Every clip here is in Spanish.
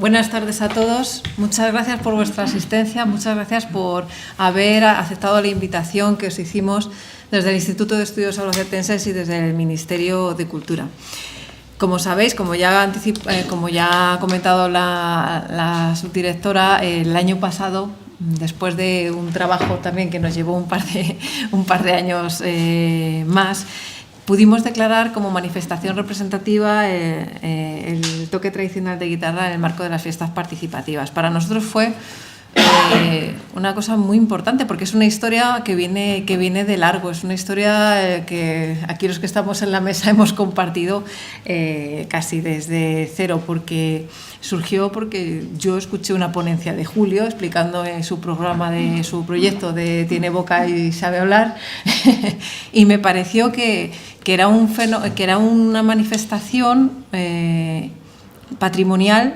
Buenas tardes a todos. Muchas gracias por vuestra asistencia, muchas gracias por haber aceptado la invitación que os hicimos desde el Instituto de Estudios Albacetenses y desde el Ministerio de Cultura. Como sabéis, como ya ha comentado la subdirectora, el año pasado, después de un trabajo también que nos llevó un par de años más, pudimos declarar como manifestación representativa el toque tradicional de guitarra en el marco de las fiestas participativas. Para nosotros fue una cosa muy importante porque es una historia que viene de largo, es una historia que aquí los que estamos en la mesa hemos compartido casi desde cero, porque surgió porque yo escuché una ponencia de Julio explicando su programa de su proyecto de Tiene boca y sabe hablar y me pareció que era una manifestación patrimonial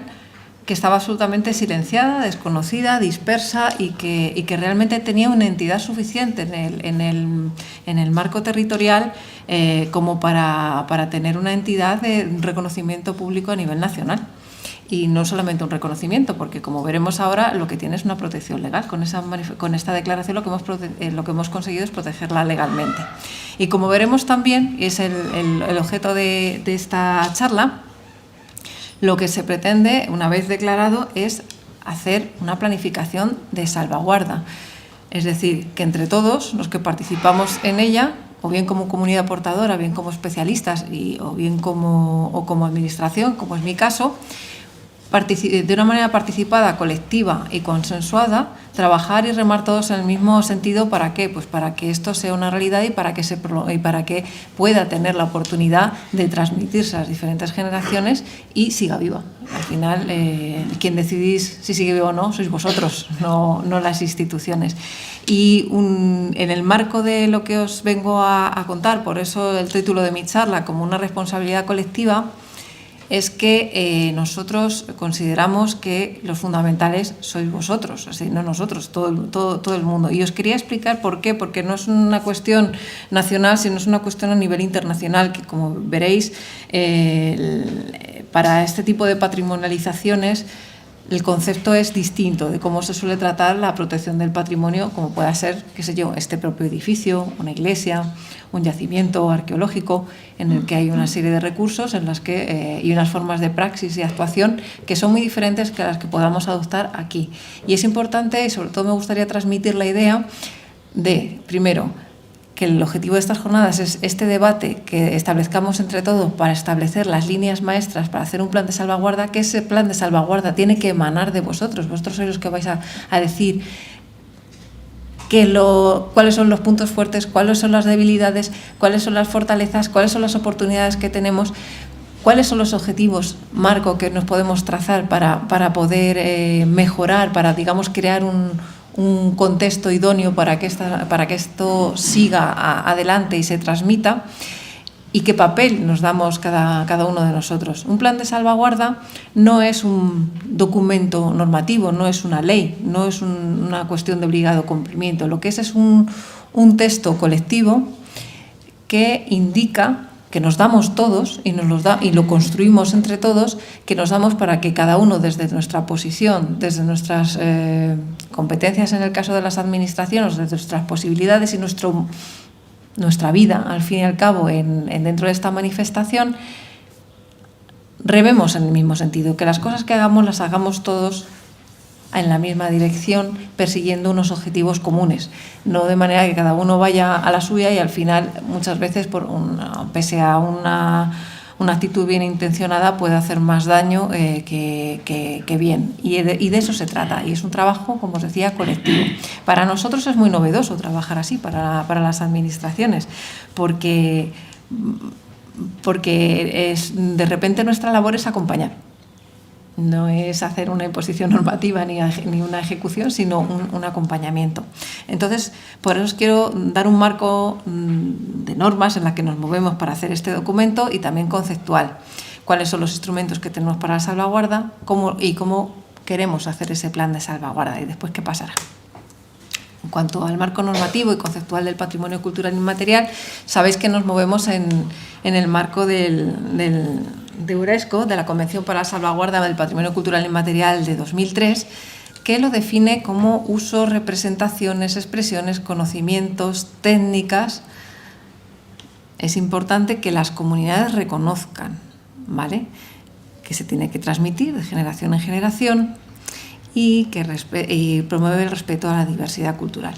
que estaba absolutamente silenciada, desconocida, dispersa y que realmente tenía una entidad suficiente en el marco territorial como para tener una entidad de reconocimiento público a nivel nacional. Y no solamente un reconocimiento, porque como veremos ahora, lo que tiene es una protección legal. Con esta declaración lo que hemos conseguido es protegerla legalmente. Y como veremos también, es el objeto de esta charla, lo que se pretende, una vez declarado, es hacer una planificación de salvaguarda. Es decir, que entre todos los que participamos en ella, o bien como comunidad portadora, bien como especialistas o bien como administración, como es mi caso, de una manera participada, colectiva y consensuada, trabajar y remar todos en el mismo sentido. ¿Para qué? Pues para que esto sea una realidad y para que pueda tener la oportunidad de transmitirse a las diferentes generaciones y siga viva. Al final, quien decidís si sigue viva o no, sois vosotros, no las instituciones. Y en el marco de lo que os vengo a contar, por eso el título de mi charla, como una responsabilidad colectiva, es que nosotros consideramos que los fundamentales sois vosotros, así, no nosotros, todo el mundo. Y os quería explicar por qué, porque no es una cuestión nacional, sino es una cuestión a nivel internacional, que como veréis, para este tipo de patrimonializaciones, el concepto es distinto de cómo se suele tratar la protección del patrimonio, como pueda ser, qué sé yo, este propio edificio, una iglesia, un yacimiento arqueológico, en el que hay una serie de recursos en las que, y unas formas de praxis y actuación que son muy diferentes que las que podamos adoptar aquí. Y es importante, y sobre todo me gustaría transmitir la idea de, primero, que el objetivo de estas jornadas es este debate que establezcamos entre todos para establecer las líneas maestras para hacer un plan de salvaguarda, que ese plan de salvaguarda tiene que emanar de vosotros. Vosotros sois los que vais a decir cuáles son los puntos fuertes, cuáles son las debilidades, cuáles son las fortalezas, cuáles son las oportunidades que tenemos, cuáles son los objetivos marco que nos podemos trazar para poder mejorar, para, digamos, crear un contexto idóneo para que esto siga adelante y se transmita, y qué papel nos damos cada uno de nosotros. Un plan de salvaguarda no es un documento normativo, no es una ley, no es una cuestión de obligado cumplimiento. Lo que es un texto colectivo que indica que nos damos todos y lo construimos entre todos, que nos damos para que cada uno desde nuestra posición, desde nuestras competencias en el caso de las administraciones, desde nuestras posibilidades y nuestra vida, al fin y al cabo, dentro de esta manifestación, rememos en el mismo sentido, que las cosas que hagamos las hagamos todos en la misma dirección, persiguiendo unos objetivos comunes, no de manera que cada uno vaya a la suya y al final, muchas veces, pese a una actitud bien intencionada, puede hacer más daño que bien. Y de eso se trata, y es un trabajo, como os decía, colectivo. Para nosotros es muy novedoso trabajar así, para las administraciones, porque de repente nuestra labor es acompañar. No es hacer una imposición normativa ni una ejecución, sino un acompañamiento. Entonces, por eso os quiero dar un marco de normas en la que nos movemos para hacer este documento y también conceptual. Cuáles son los instrumentos que tenemos para la salvaguarda y cómo queremos hacer ese plan de salvaguarda y después qué pasará. En cuanto al marco normativo y conceptual del patrimonio cultural inmaterial, sabéis que nos movemos en el marco del UNESCO, de la Convención para la Salvaguarda del Patrimonio Cultural Inmaterial de 2003, que lo define como usos, representaciones, expresiones, conocimientos, técnicas. Es importante que las comunidades reconozcan, ¿vale?, que se tiene que transmitir de generación en generación y que promueve el respeto a la diversidad cultural.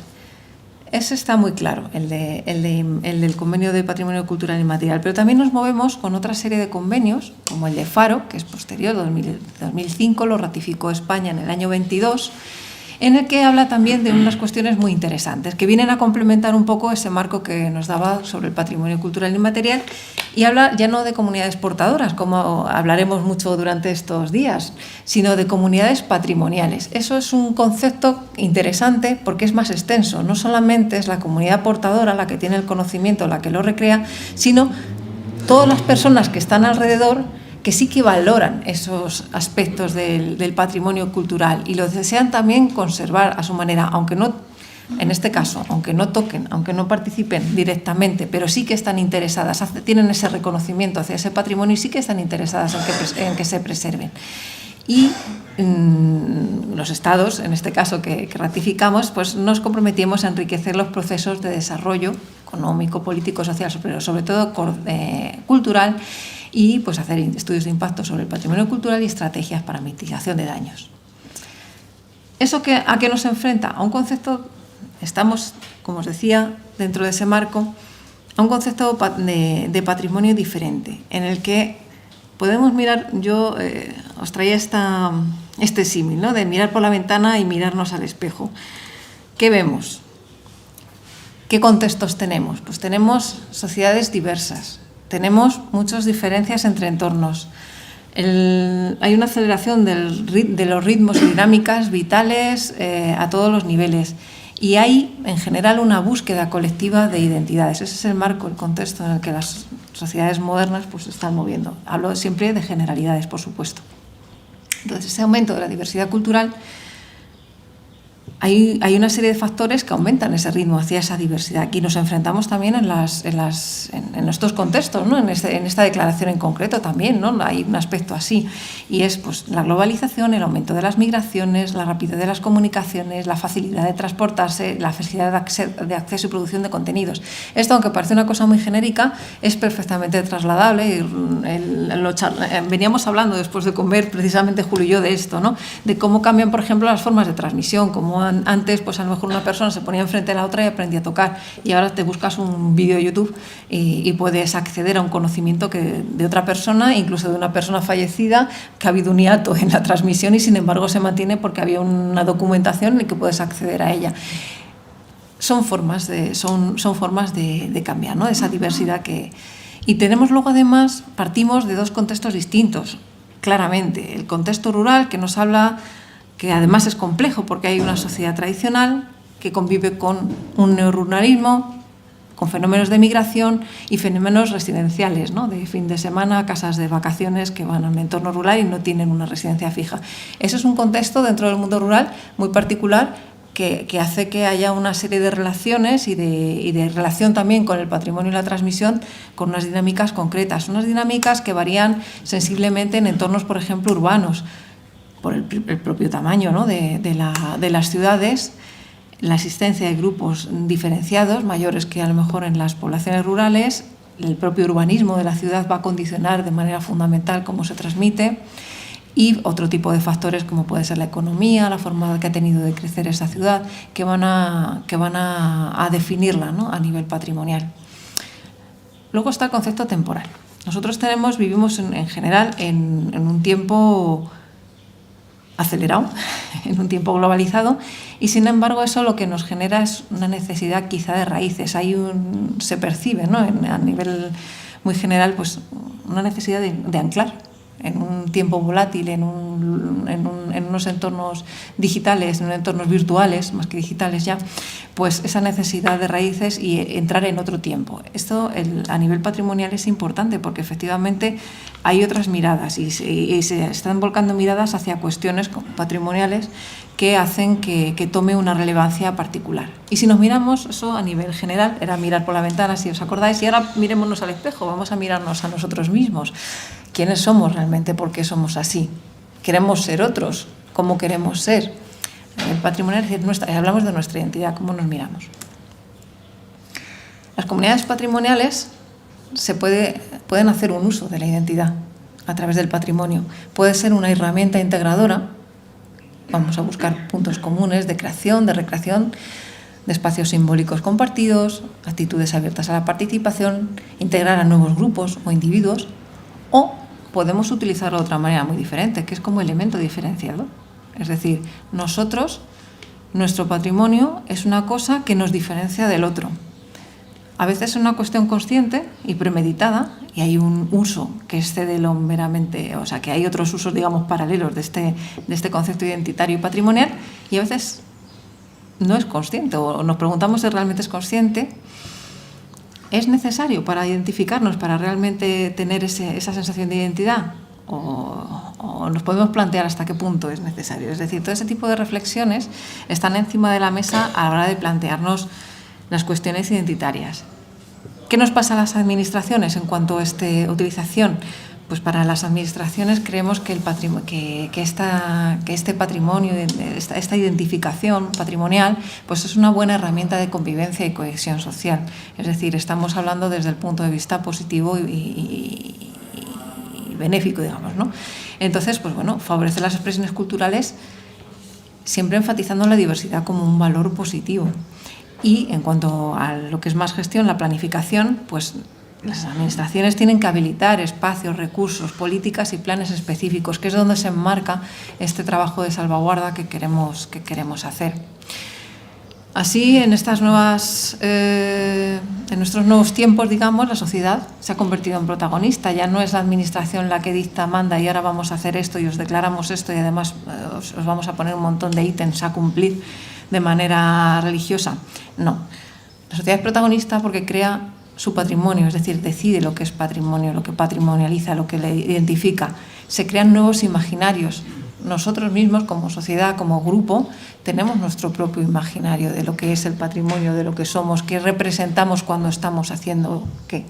Ese está muy claro, el del Convenio de Patrimonio Cultural Inmaterial, pero también nos movemos con otra serie de convenios, como el de Faro, que es posterior, 2005, lo ratificó España en el año 22, en el que habla también de unas cuestiones muy interesantes, que vienen a complementar un poco ese marco que nos daba sobre el patrimonio cultural inmaterial, y habla ya no de comunidades portadoras, como hablaremos mucho durante estos días, sino de comunidades patrimoniales. Eso es un concepto interesante porque es más extenso, no solamente es la comunidad portadora la que tiene el conocimiento, la que lo recrea, sino todas las personas que están alrededor, que sí que valoran esos aspectos del patrimonio cultural y lo desean también conservar a su manera, aunque no, en este caso, aunque no toquen, aunque no participen directamente, pero sí que están interesadas, tienen ese reconocimiento hacia ese patrimonio y sí que están interesadas en que se preserven. Y los estados, en este caso que ratificamos, pues nos comprometimos a enriquecer los procesos de desarrollo económico, político, social, pero sobre todo cultural, y pues hacer estudios de impacto sobre el patrimonio cultural y estrategias para mitigación de daños. ¿Eso a qué nos enfrenta? A un concepto, estamos, como os decía, dentro de ese marco, a un concepto de patrimonio diferente, en el que podemos mirar, yo os traía este símil, ¿no?, de mirar por la ventana y mirarnos al espejo. ¿Qué vemos? ¿Qué contextos tenemos? Pues tenemos sociedades diversas, tenemos muchas diferencias entre entornos. Hay una aceleración de los ritmos y dinámicas vitales a todos los niveles. Y hay, en general, una búsqueda colectiva de identidades. Ese es el marco, el contexto en el que las sociedades modernas pues, se están moviendo. Hablo siempre de generalidades, por supuesto. Entonces, ese aumento de la diversidad cultural, hay una serie de factores que aumentan ese ritmo hacia esa diversidad. Y nos enfrentamos también en estos contextos, ¿no?, en esta declaración en concreto también, ¿no?, hay un aspecto así. Y es pues, la globalización, el aumento de las migraciones, la rapidez de las comunicaciones, la facilidad de transportarse, la facilidad de acceso y producción de contenidos. Esto, aunque parece una cosa muy genérica, es perfectamente trasladable. Veníamos hablando después de comer, precisamente Julio y yo, de esto, ¿no?, de cómo cambian, por ejemplo, las formas de transmisión, cómo antes pues a lo mejor una persona se ponía enfrente de la otra y aprendía a tocar, y ahora te buscas un vídeo de YouTube y puedes acceder a un conocimiento de otra persona, incluso de una persona fallecida, que ha habido un hiato en la transmisión y sin embargo se mantiene porque había una documentación en la que puedes acceder a ella. Son formas de cambiar, ¿no?, de esa diversidad que... Y tenemos luego además, partimos de dos contextos distintos, claramente. El contexto rural, que nos habla, que además es complejo porque hay una sociedad tradicional que convive con un neoruralismo, con fenómenos de migración y fenómenos residenciales, ¿no?, de fin de semana, casas de vacaciones que van al entorno rural y no tienen una residencia fija. Ese es un contexto dentro del mundo rural muy particular que hace que haya una serie de relaciones y de relación también con el patrimonio y la transmisión con unas dinámicas concretas, unas dinámicas que varían sensiblemente en entornos, por ejemplo, urbanos, por el propio tamaño, ¿no?, de las ciudades, la existencia de grupos diferenciados, mayores que a lo mejor en las poblaciones rurales, el propio urbanismo de la ciudad va a condicionar de manera fundamental cómo se transmite, y otro tipo de factores como puede ser la economía, la forma que ha tenido de crecer esa ciudad, que van a definirla, ¿no?, a nivel patrimonial. Luego está el concepto temporal. Nosotros vivimos en general en un tiempo acelerado, en un tiempo globalizado, y sin embargo eso lo que nos genera es una necesidad quizá de raíces. Se percibe, ¿no?, a nivel muy general, pues una necesidad de anclar en un tiempo volátil, en unos entornos digitales, en entornos virtuales, más que digitales ya, pues esa necesidad de raíces y entrar en otro tiempo. Esto a nivel patrimonial es importante porque efectivamente hay otras miradas y se están volcando miradas hacia cuestiones patrimoniales que hacen que tome una relevancia particular. Y si nos miramos, eso a nivel general era mirar por la ventana, si os acordáis, y ahora mirémonos al espejo, vamos a mirarnos a nosotros mismos. quiénes somos realmente, por qué somos así. ¿Queremos ser otros? ¿Cómo queremos ser? El patrimonial, es decir, hablamos de nuestra identidad, cómo nos miramos. Las comunidades patrimoniales pueden hacer un uso de la identidad a través del patrimonio. Puede ser una herramienta integradora. Vamos a buscar puntos comunes de creación, de recreación, de espacios simbólicos compartidos, actitudes abiertas a la participación, integrar a nuevos grupos o individuos, o podemos utilizarlo de otra manera muy diferente, que es como elemento diferenciador. Es decir, nuestro patrimonio es una cosa que nos diferencia del otro. A veces es una cuestión consciente y premeditada, y hay un uso que excede lo meramente, o sea, que hay otros usos, digamos, paralelos de este concepto identitario y patrimonial, y a veces no es consciente, o nos preguntamos si realmente es consciente. ¿Es necesario para identificarnos, para realmente tener esa sensación de identidad? O nos podemos plantear hasta qué punto es necesario. Es decir, todo ese tipo de reflexiones están encima de la mesa a la hora de plantearnos las cuestiones identitarias. ¿Qué nos pasa a las administraciones en cuanto a esta utilización? Pues para las administraciones creemos que este patrimonio, esta identificación patrimonial, pues es una buena herramienta de convivencia y cohesión social. Es decir, estamos hablando desde el punto de vista positivo y benéfico, digamos, ¿no? Entonces, pues bueno, favorecer las expresiones culturales siempre enfatizando la diversidad como un valor positivo. Y en cuanto a lo que es más gestión, la planificación, pues las administraciones tienen que habilitar espacios, recursos, políticas y planes específicos, que es donde se enmarca este trabajo de salvaguarda que queremos hacer. Así, en nuestros nuevos tiempos, digamos, la sociedad se ha convertido en protagonista. Ya no es la administración la que dicta, manda y ahora vamos a hacer esto y os declaramos esto y además os vamos a poner un montón de ítems a cumplir de manera religiosa. No, la sociedad es protagonista porque crea su patrimonio, es decir, decide lo que es patrimonio, lo que patrimonializa, lo que le identifica. Se crean nuevos imaginarios. Nosotros mismos, como sociedad, como grupo, tenemos nuestro propio imaginario de lo que es el patrimonio, de lo que somos, qué representamos cuando estamos haciendo qué.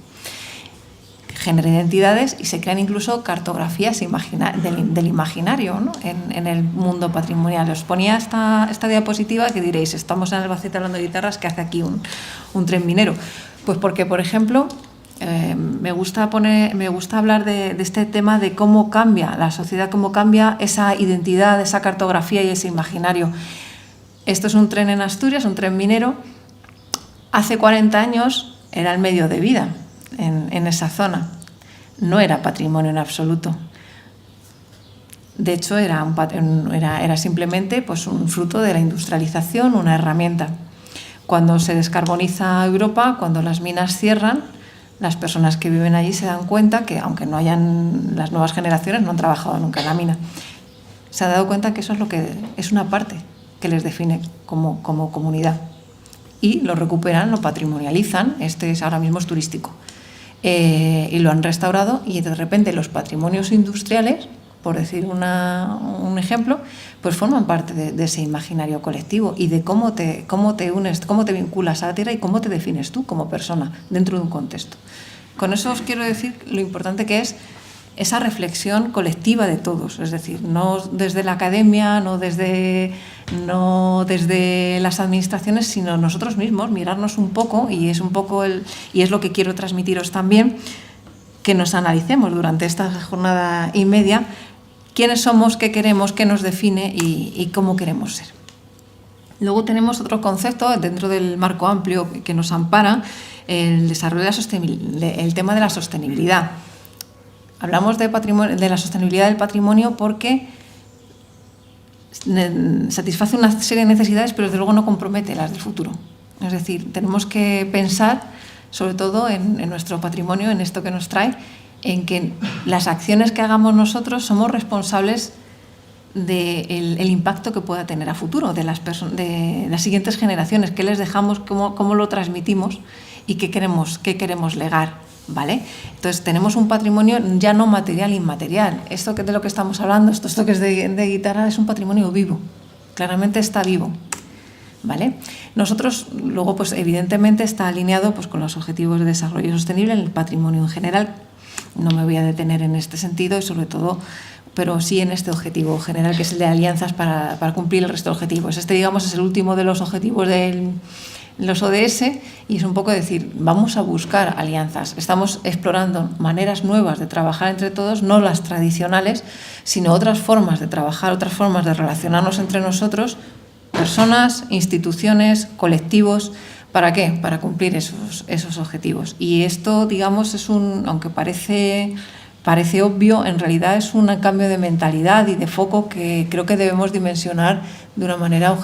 Genera identidades y se crean incluso cartografías del imaginario, ¿no? en el mundo patrimonial. Os ponía esta diapositiva que diréis, estamos en Albacete hablando de guitarras, ¿qué hace aquí un tren minero? Pues porque, por ejemplo, me gusta hablar de este tema de cómo cambia la sociedad, cómo cambia esa identidad, esa cartografía y ese imaginario. Esto es un tren en Asturias, un tren minero. Hace 40 años era el medio de vida en esa zona. No era patrimonio en absoluto. De hecho, era simplemente pues, un fruto de la industrialización, una herramienta. Cuando se descarboniza Europa, cuando las minas cierran, las personas que viven allí se dan cuenta que, aunque no hayan, las nuevas generaciones no han trabajado nunca en la mina, se han dado cuenta que eso es lo que es una parte que les define como comunidad. Y lo recuperan, lo patrimonializan, ahora mismo es turístico, y lo han restaurado, y de repente los patrimonios industriales, por decir un ejemplo, pues forman parte de ese imaginario colectivo y de cómo te unes, cómo te vinculas a la tierra y cómo te defines tú como persona dentro de un contexto. Con eso os quiero decir lo importante que es esa reflexión colectiva de todos, es decir, no desde la academia, no desde las administraciones, sino nosotros mismos, mirarnos un poco, y es lo que quiero transmitiros también, que nos analicemos durante esta jornada y media, quiénes somos, qué queremos, qué nos define y cómo queremos ser. Luego tenemos otro concepto dentro del marco amplio que nos ampara, el desarrollo el tema de la sostenibilidad. Hablamos de la sostenibilidad del patrimonio porque satisface una serie de necesidades, pero desde luego no compromete las del futuro. Es decir, tenemos que pensar, sobre todo en nuestro patrimonio, en esto que nos trae, en que las acciones que hagamos nosotros somos responsables del impacto que pueda tener a futuro de las siguientes generaciones, qué les dejamos, cómo lo transmitimos y qué queremos legar, ¿vale? Entonces tenemos un patrimonio ya no material, inmaterial. Esto de lo que estamos hablando, estos toques de guitarra, es un patrimonio vivo, claramente está vivo, ¿vale? Nosotros luego, pues evidentemente está alineado pues con los objetivos de desarrollo sostenible en el patrimonio en general. No me voy a detener en este sentido y sobre todo, pero sí en este objetivo general, que es el de alianzas para cumplir el resto de objetivos. Este, digamos, es el último de los objetivos de los ODS y es un poco decir, vamos a buscar alianzas. Estamos explorando maneras nuevas de trabajar entre todos, no las tradicionales, sino otras formas de trabajar, otras formas de relacionarnos entre nosotros, personas, instituciones, colectivos. ¿Para qué? Para cumplir esos objetivos. Y esto, digamos, aunque parece obvio, en realidad es un cambio de mentalidad y de foco que creo que debemos dimensionar de una manera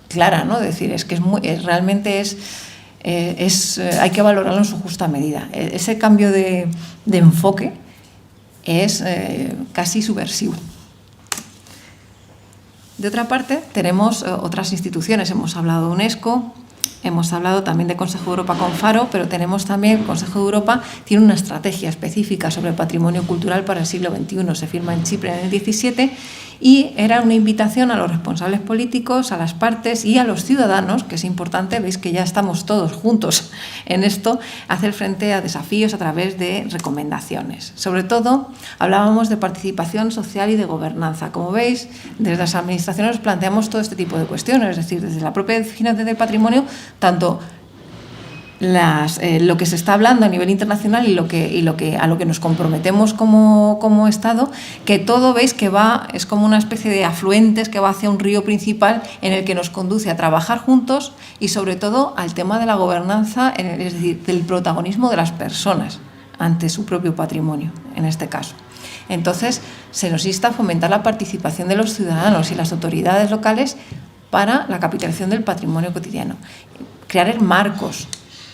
clara, ¿no? Es decir, realmente hay que valorarlo en su justa medida. Ese cambio de enfoque es casi subversivo. De otra parte, tenemos otras instituciones. Hemos hablado de UNESCO, hemos hablado también de Consejo de Europa con Faro, pero tenemos también, el Consejo de Europa tiene una estrategia específica sobre el patrimonio cultural para el siglo XXI. Se firma en Chipre en el 17 y era una invitación a los responsables políticos, a las partes y a los ciudadanos, que es importante, veis que ya estamos todos juntos en esto, a hacer frente a desafíos a través de recomendaciones. Sobre todo, hablábamos de participación social y de gobernanza. Como veis, desde las administraciones planteamos todo este tipo de cuestiones, es decir, desde la propia definición del patrimonio, tanto lo que se está hablando a nivel internacional y a lo que nos comprometemos como Estado, que todo veis que es como una especie de afluentes que va hacia un río principal en el que nos conduce a trabajar juntos y sobre todo al tema de la gobernanza, es decir, del protagonismo de las personas ante su propio patrimonio, en este caso. Entonces, se nos insta a fomentar la participación de los ciudadanos y las autoridades locales para la capitalización del patrimonio cotidiano. Crear marcos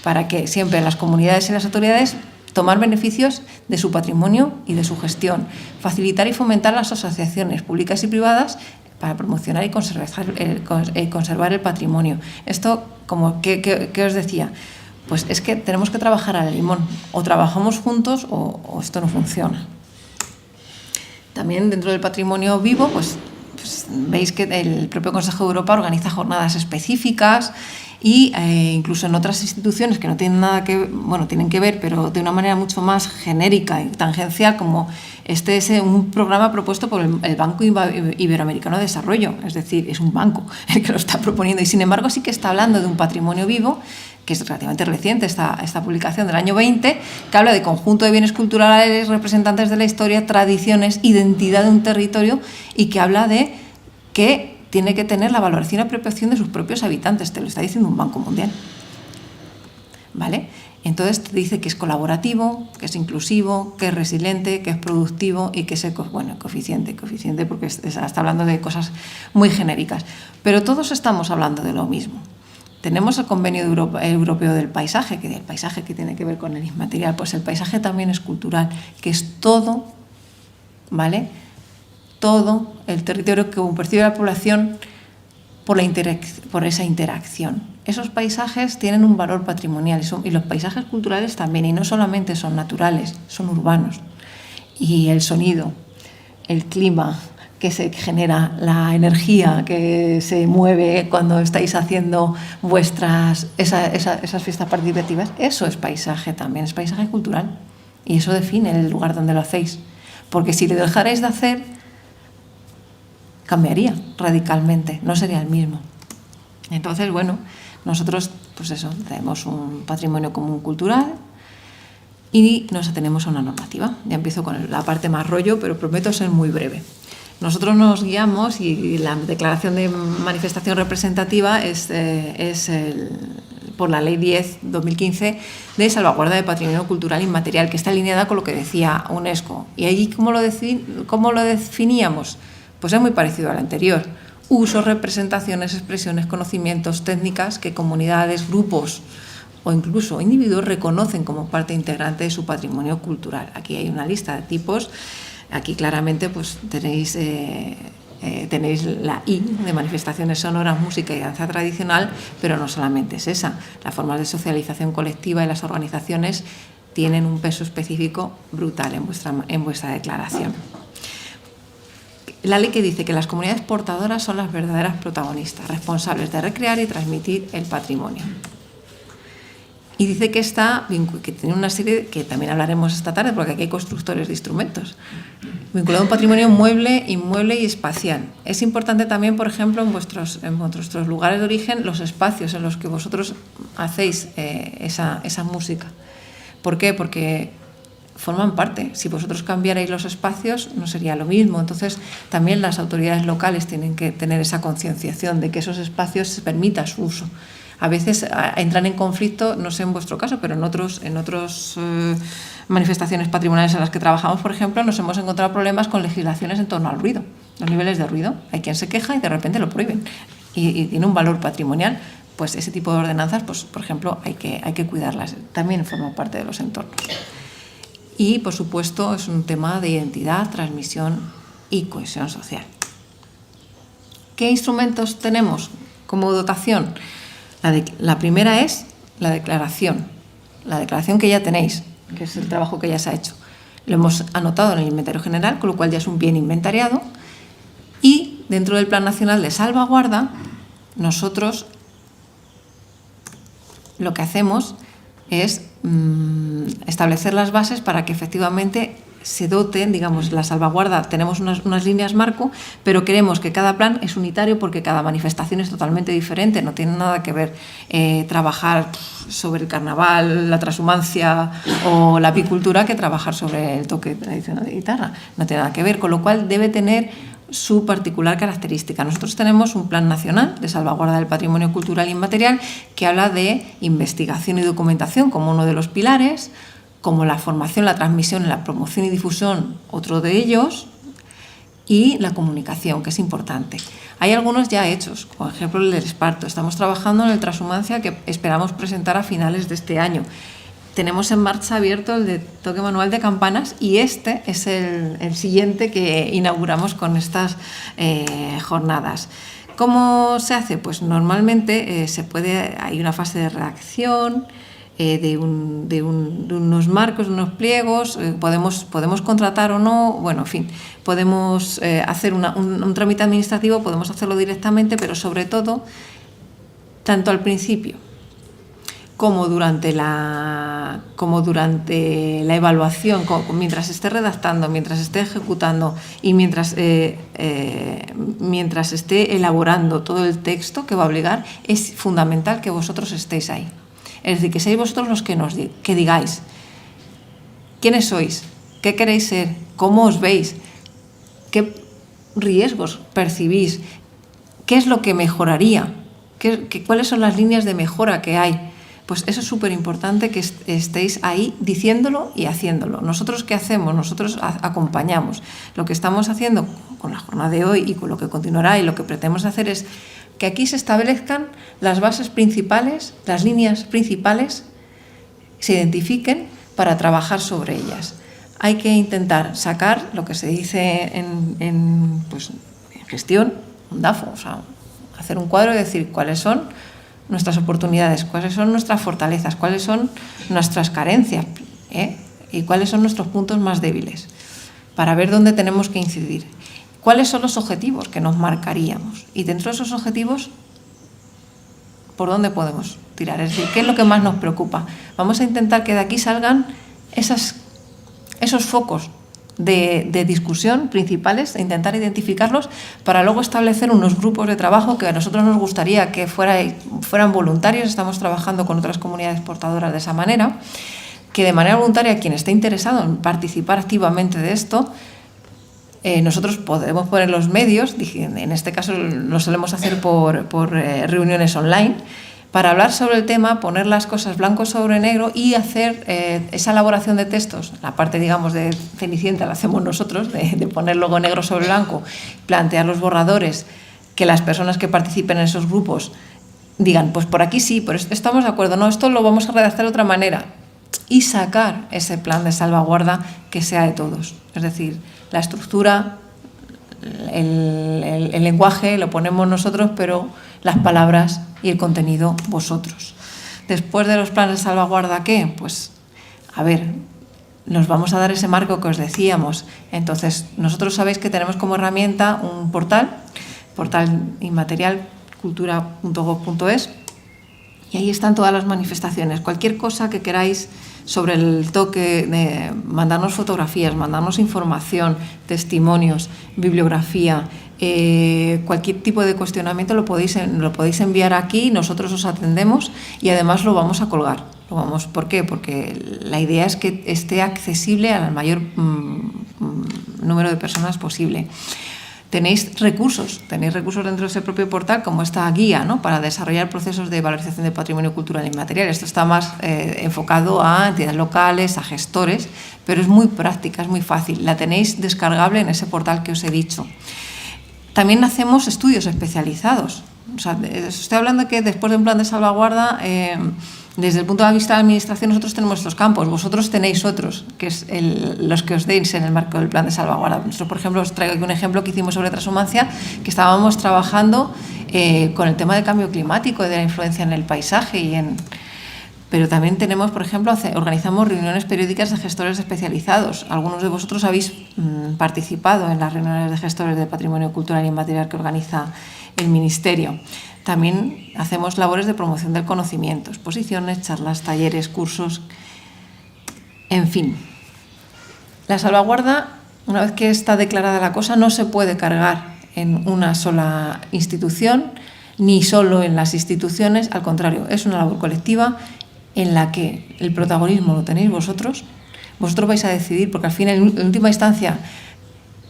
para que siempre las comunidades y las autoridades tomar beneficios de su patrimonio y de su gestión, facilitar y fomentar las asociaciones públicas y privadas para promocionar y conservar el patrimonio. Esto, como ¿qué os decía? Pues es que tenemos que trabajar al limón, o trabajamos juntos o esto no funciona. También dentro del patrimonio vivo, pues veis que el propio Consejo de Europa organiza jornadas específicas y incluso en otras instituciones que no tienen nada tienen que ver, pero de una manera mucho más genérica y tangencial, como este es un programa propuesto por el Banco Iberoamericano de Desarrollo, es decir, es un banco el que lo está proponiendo y sin embargo sí que está hablando de un patrimonio vivo, que es relativamente reciente esta publicación del año 20, que habla de conjunto de bienes culturales, representantes de la historia, tradiciones, identidad de un territorio y que habla de que tiene que tener la valoración y apropiación de sus propios habitantes, te lo está diciendo un Banco Mundial. ¿Vale? Entonces te dice que es colaborativo, que es inclusivo, que es resiliente, que es productivo y que es coeficiente porque está hablando de cosas muy genéricas. Pero todos estamos hablando de lo mismo. Tenemos el Convenio Europeo del Paisaje, que el paisaje que tiene que ver con el inmaterial, pues el paisaje también es cultural, que es todo, ¿vale? Todo el territorio que percibe la población por esa interacción. Esos paisajes tienen un valor patrimonial y los paisajes culturales también, y no solamente son naturales, son urbanos. Y el sonido, el clima que se genera, la energía que se mueve cuando estáis haciendo esas fiestas participativas, eso es paisaje también, es paisaje cultural. Y eso define el lugar donde lo hacéis. Porque si le dejarais de hacer, cambiaría radicalmente, no sería el mismo. Entonces, nosotros, pues eso, tenemos un patrimonio común cultural y nos atenemos a una normativa. Ya empiezo con la parte más rollo, pero prometo ser muy breve. Nosotros nos guiamos y la declaración de manifestación representativa es por la Ley 10/2015 de salvaguarda de patrimonio cultural inmaterial, que está alineada con lo que decía UNESCO. ¿Y allí cómo lo definíamos? Pues es muy parecido al anterior. Usos, representaciones, expresiones, conocimientos, técnicas que comunidades, grupos o incluso individuos reconocen como parte integrante de su patrimonio cultural. Aquí hay una lista de tipos. Aquí claramente pues tenéis la I de manifestaciones sonoras, música y danza tradicional, pero no solamente es esa. Las formas de socialización colectiva y las organizaciones tienen un peso específico brutal en vuestra declaración. La ley que dice que las comunidades portadoras son las verdaderas protagonistas, responsables de recrear y transmitir el patrimonio. Y dice que que tiene una serie, que también hablaremos esta tarde, porque aquí hay constructores de instrumentos, vinculado a un patrimonio mueble, inmueble y espacial. Es importante también, por ejemplo, en vuestros lugares de origen, los espacios en los que vosotros hacéis esa música. ¿Por qué? Porque forman parte. Si vosotros cambiarais los espacios, no sería lo mismo. Entonces, también las autoridades locales tienen que tener esa concienciación de que esos espacios se permita su uso. A veces entran en conflicto, no sé en vuestro caso, pero en otros manifestaciones patrimoniales en las que trabajamos, por ejemplo, nos hemos encontrado problemas con legislaciones en torno al ruido, los niveles de ruido. Hay quien se queja y de repente lo prohíben y tiene un valor patrimonial. Pues ese tipo de ordenanzas, pues, por ejemplo, hay que cuidarlas. También forma parte de los entornos. Y, por supuesto, es un tema de identidad, transmisión y cohesión social. ¿Qué instrumentos tenemos como dotación? La primera es la declaración que ya tenéis, que es el trabajo que ya se ha hecho. Lo hemos anotado en el inventario general, con lo cual ya es un bien inventariado. Y dentro del Plan Nacional de Salvaguarda, nosotros lo que hacemos es establecer las bases para que efectivamente se doten, digamos, la salvaguarda. Tenemos unas líneas marco, pero queremos que cada plan es unitario porque cada manifestación es totalmente diferente. No tiene nada que ver trabajar sobre el carnaval, la transhumancia o la apicultura que trabajar sobre el toque tradicional de guitarra. No tiene nada que ver, con lo cual debe tener su particular característica. Nosotros tenemos un Plan Nacional de Salvaguarda del Patrimonio Cultural Inmaterial que habla de investigación y documentación como uno de los pilares, como la formación, la transmisión, la promoción y difusión, otro de ellos, y la comunicación, que es importante. Hay algunos ya hechos, por ejemplo el del esparto. Estamos trabajando en el transhumancia que esperamos presentar a finales de este año. Tenemos en marcha abierto el de toque manual de campanas y este es el siguiente que inauguramos con estas jornadas. ¿Cómo se hace? Pues normalmente hay una fase de redacción, de unos marcos, de unos pliegos, podemos contratar o no, bueno, en fin, podemos hacer un trámite administrativo, podemos hacerlo directamente, pero sobre todo, tanto al principio como durante la evaluación, mientras esté redactando, mientras esté ejecutando y mientras esté elaborando todo el texto que va a obligar, es fundamental que vosotros estéis ahí. Es decir, que seáis vosotros los que digáis quiénes sois, qué queréis ser, cómo os veis, qué riesgos percibís, qué es lo que mejoraría, cuáles son las líneas de mejora que hay. Pues eso es súper importante que estéis ahí diciéndolo y haciéndolo. ¿Nosotros qué hacemos? Nosotros acompañamos. Lo que estamos haciendo con la jornada de hoy y con lo que continuará y lo que pretendemos hacer es que aquí se establezcan las bases principales, las líneas principales, se identifiquen para trabajar sobre ellas. Hay que intentar sacar lo que se dice en gestión, un DAFO, o sea, hacer un cuadro y decir cuáles son nuestras oportunidades, cuáles son nuestras fortalezas, cuáles son nuestras carencias y cuáles son nuestros puntos más débiles, para ver dónde tenemos que incidir. ¿Cuáles son los objetivos que nos marcaríamos? Y dentro de esos objetivos, ¿por dónde podemos tirar? Es decir, ¿qué es lo que más nos preocupa? Vamos a intentar que de aquí salgan esos focos de discusión principales, e intentar identificarlos para luego establecer unos grupos de trabajo que a nosotros nos gustaría que fueran voluntarios. Estamos trabajando con otras comunidades portadoras de esa manera, que de manera voluntaria quien esté interesado en participar activamente de esto, nosotros podemos poner los medios, en este caso lo solemos hacer por reuniones online, para hablar sobre el tema, poner las cosas blanco sobre negro y hacer esa elaboración de textos. La parte, digamos, de Cenicienta la hacemos nosotros, de poner luego negro sobre blanco, plantear los borradores, que las personas que participen en esos grupos digan, pues por aquí sí, por esto estamos de acuerdo, no, esto lo vamos a redactar de otra manera, y sacar ese plan de salvaguarda que sea de todos. Es decir, la estructura, el lenguaje lo ponemos nosotros, pero las palabras y el contenido vosotros. Después de los planes de salvaguarda, ¿qué? Pues, a ver, nos vamos a dar ese marco que os decíamos. Entonces, nosotros sabéis que tenemos como herramienta un portal inmaterial, cultura.gov.es, Y ahí están todas las manifestaciones. Cualquier cosa que queráis sobre el toque, mandarnos fotografías, mandarnos información, testimonios, bibliografía, cualquier tipo de cuestionamiento lo podéis enviar aquí, nosotros os atendemos y además lo vamos a colgar. ¿Por qué? Porque la idea es que esté accesible al mayor número de personas posible. Tenéis recursos dentro de ese propio portal, como esta guía, ¿no?, para desarrollar procesos de valorización de patrimonio cultural inmaterial. Esto está más enfocado a entidades locales, a gestores, pero es muy práctica, es muy fácil. La tenéis descargable en ese portal que os he dicho. También hacemos estudios especializados. O sea, estoy hablando que después de un plan de salvaguarda, desde el punto de vista de la administración, nosotros tenemos estos campos, vosotros tenéis otros, que es los que os deis en el marco del plan de salvaguarda. Nosotros, por ejemplo, os traigo aquí un ejemplo que hicimos sobre transhumancia, que estábamos trabajando con el tema del cambio climático y de la influencia en el paisaje pero también tenemos, por ejemplo, organizamos reuniones periódicas de gestores especializados. Algunos de vosotros habéis participado en las reuniones de gestores de patrimonio cultural inmaterial que organiza el Ministerio. También hacemos labores de promoción del conocimiento, exposiciones, charlas, talleres, cursos, en fin. La salvaguarda, una vez que está declarada la cosa, no se puede cargar en una sola institución, ni solo en las instituciones, al contrario, es una labor colectiva en la que el protagonismo lo tenéis vosotros vais a decidir, porque al fin, en última instancia,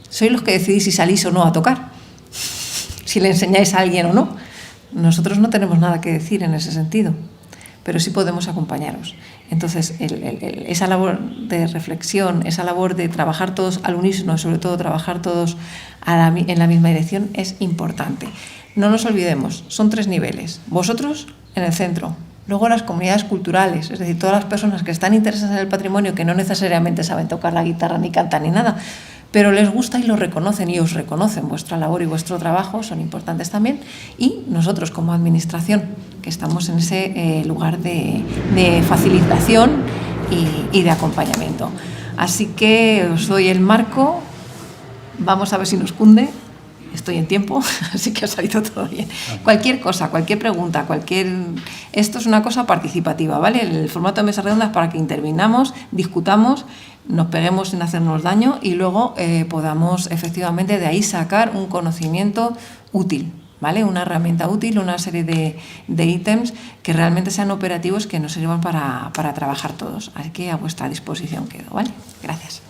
sois los que decidís si salís o no a tocar, si le enseñáis a alguien o no. Nosotros no tenemos nada que decir en ese sentido, pero sí podemos acompañaros. Entonces, esa labor de reflexión, esa labor de trabajar todos al unísono, sobre todo trabajar todos en la misma dirección, es importante. No nos olvidemos, son 3 niveles. Vosotros en el centro, luego las comunidades culturales, es decir, todas las personas que están interesadas en el patrimonio, que no necesariamente saben tocar la guitarra ni cantar ni nada, pero les gusta y lo reconocen y os reconocen. Vuestra labor y vuestro trabajo son importantes también. Y nosotros como administración, que estamos en ese lugar de facilitación y de acompañamiento. Así que os doy el marco. Vamos a ver si nos cunde. Estoy en tiempo, así que ha salido todo bien. Cualquier cosa, cualquier pregunta, esto es una cosa participativa, ¿vale? El formato de mesas redondas para que intervinamos, discutamos, nos peguemos sin hacernos daño y luego podamos efectivamente de ahí sacar un conocimiento útil, ¿vale? Una herramienta útil, una serie de ítems que realmente sean operativos, que nos sirvan para trabajar todos. Así que a vuestra disposición quedo, ¿vale? Gracias.